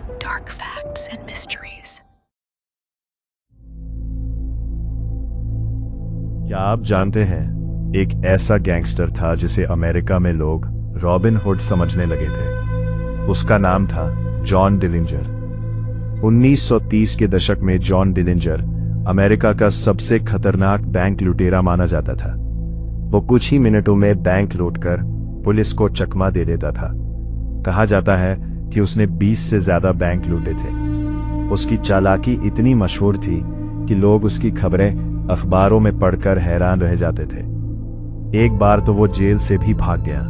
dark facts and mysteries. क्या आप जानते हैं, एक ऐसा गैंगस्टर था जिसे अमेरिका में लोग रॉबिन हुड समझने लगे थे। उसका नाम था जॉन डिलिंजर। 1930 के दशक में जॉन डिलिंजर अमेरिका का सबसे खतरनाक बैंक लुटेरा माना जाता था। वो कुछ ही मिनटों में बैंक लूटकर पुलिस को चकमा दे देता था। कहा जाता है कि उसने 20 से ज्यादा बैंक लूटे थे। उसकी चालाकी इतनी मशहूर थी कि लोग उसकी खबरें अखबारों में पढ़कर हैरान रह जाते थे। एक बार तो वो जेल से भी भाग गया,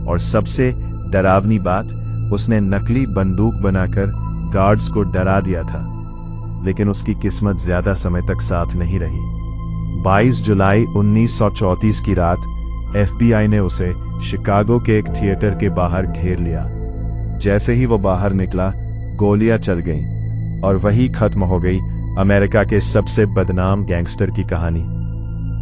और सबसे डरावनी बात, उसने नकली बंदूक बनाकर गार्ड्स को डरा दिया था। लेकिन उसकी किस्मत ज्यादा समय तक साथ नहीं रही। 22 जुलाई 1934 की रात FBI ने उसे शिकागो के एक थिएटर के बाहर घेर लिया। जैसे ही वो बाहर निकला, गोलियां चल गईं, और वही खत्म हो गई अमेरिका के सबसे बदनाम गैंगस्टर की कहानी।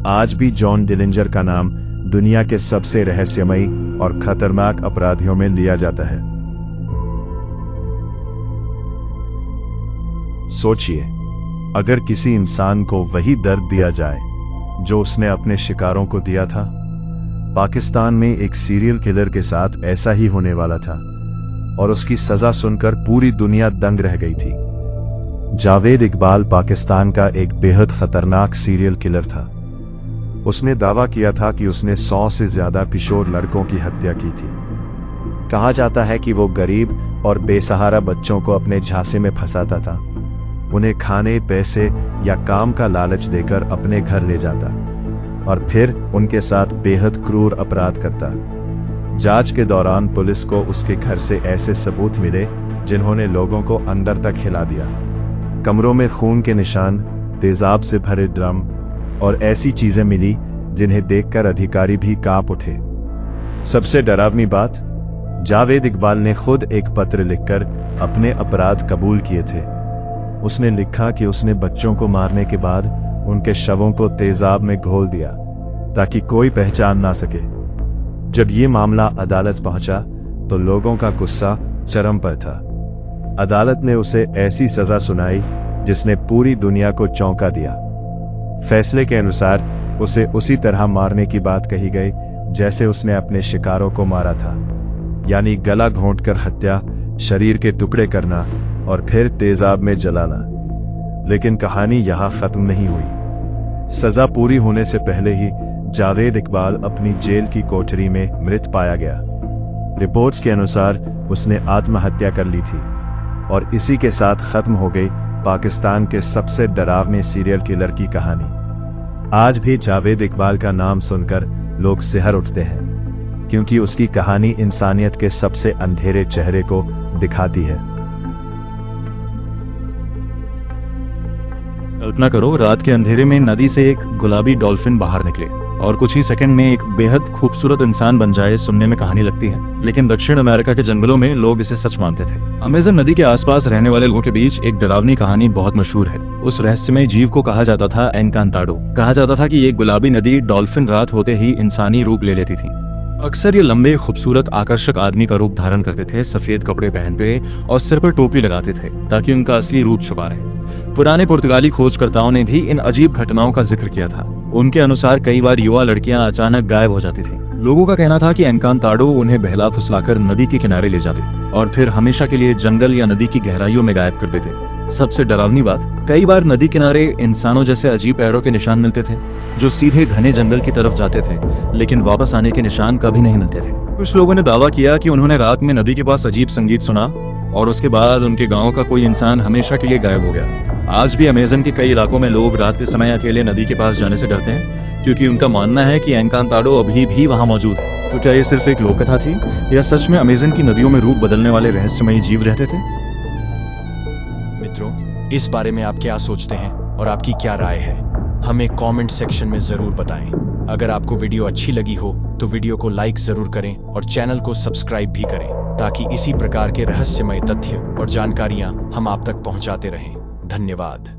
आज भी जॉन डिलिंजर का नाम दुनिया के सबसे रहस्यमयी और खतरनाक अपराधियों में लिया जाता है। सोचिए, अगर किसी इंसान को वही दर्द दिया जाए जो उसने अपने शिकारों को दिया था। पाकिस्तान में एक सीरियल किलर के साथ ऐसा ही होने वाला था, और उसकी सजा सुनकर पूरी दुनिया दंग रह गई थी। जावेद इकबाल पाकिस्तान का एक बेहद खतरनाक सीरियल किलर था। उसने दावा किया था कि उसने 100 से ज्यादा किशोर लड़कों की हत्या की थी। कहा जाता है कि वो गरीब और बेसहारा बच्चों को अपने झांसे में फंसाता था, उन्हें खाने, पैसे या काम का लालच देकर अपने घर ले जाता, और फिर उनके साथ बेहद क्रूर अपराध करता। जांच के दौरान पुलिस को उसके घर से ऐसे सबूत मिले जिन्होंने लोगों को अंदर तक हिला दिया। कमरों में खून के निशान, तेजाब से भरे ड्रम और ऐसी चीजें मिली जिन्हें देखकर अधिकारी भी कांप उठे। सबसे डरावनी बात, जावेद इकबाल ने खुद एक पत्र लिखकर अपने अपराध कबूल किए थे। उसने लिखा कि उसने बच्चों को मारने के बाद उनके शवों को तेजाब में घोल दिया ताकि कोई पहचान ना सके। जब ये मामला अदालत पहुंचा तो लोगों का गुस्सा चरम पर था। अदालत ने उसे ऐसी सजा सुनाई जिसने पूरी दुनिया को चौंका दिया। फैसले के अनुसार उसे उसी तरह मारने की बात कही गई जैसे उसने अपने शिकारों को मारा था, यानी गला घोंटकर हत्या, शरीर के टुकड़े करना और फिर तेजाब में जलाना। लेकिन कहानी यहां खत्म नहीं हुई। सजा पूरी होने से पहले ही जावेद इकबाल अपनी जेल की कोठरी में मृत पाया गया। रिपोर्ट्स के अनुसार उसने आत्महत्या कर ली थी, और इसी के साथ खत्म हो गई पाकिस्तान के सबसे डरावने सीरियल किलर की कहानी। आज भी जावेद इकबाल का नाम सुनकर लोग सिहर उठते हैं, क्योंकि उसकी कहानी इंसानियत के सबसे अंधेरे चेहरे को दिखाती है। कल्पना करो, रात के अंधेरे में नदी से एक गुलाबी डॉल्फिन बाहर निकले और कुछ ही सेकंड में एक बेहद खूबसूरत इंसान बन जाए। सुनने में कहानी लगती है, लेकिन दक्षिण अमेरिका के जंगलों में लोग इसे सच मानते थे। अमेज़न नदी के आसपास रहने वाले लोगों के बीच एक डरावनी कहानी बहुत मशहूर है। उस रहस्यमय जीव को कहा जाता था एनकांताडो। कहा जाता था कि ये गुलाबी नदी डॉल्फिन रात होते ही इंसानी रूप ले लेती थी। अक्सर ये लंबे, खूबसूरत, आकर्षक आदमी का रूप धारण करते थे, सफेद कपड़े पहनते और सिर पर टोपी लगाते थे ताकि उनका असली रूप छुपा रहे। पुराने पुर्तगाली खोजकर्ताओं ने भी इन अजीब घटनाओं का जिक्र किया था। उनके अनुसार कई बार युवा लड़कियां अचानक गायब हो जाती थीं। लोगों का कहना था कि एनकांताडो उन्हें बहला फुसलाकर नदी के किनारे ले जाते और फिर हमेशा के लिए जंगल या नदी की गहराइयों में गायब कर देते। सबसे डरावनी बात, कई बार नदी किनारे इंसानों जैसे अजीब पैरों के निशान मिलते थे जो सीधे घने जंगल की तरफ जाते थे, लेकिन वापस आने के निशान कभी नहीं मिलते थे। कुछ लोगों ने दावा किया कि उन्होंने रात में नदी के पास अजीब संगीत सुना और उसके बाद उनके गांव का कोई इंसान हमेशा के लिए गायब हो गया। आज भी अमेज़न के कई इलाकों में लोग रात के समय अकेले नदी के पास जाने से डरते हैं, क्योंकि उनका मानना है कि एनकांताडो अभी भी वहां मौजूद है। तो क्या ये सिर्फ एक लोक कथा थी, या सच में अमेज़न की नदियों में रूप बदलने वाले रहस्यमयी जीव रहते थे? मित्रों, इस बारे में आप क्या सोचते हैं और आपकी क्या राय है, हमें कमेंट सेक्शन में जरूर बताएं। अगर आपको वीडियो अच्छी लगी हो तो वीडियो को लाइक जरूर करें और चैनल को सब्सक्राइब भी करें, ताकि इसी प्रकार के रहस्यमय तथ्य और जानकारियां हम आप तक पहुंचाते रहें। धन्यवाद।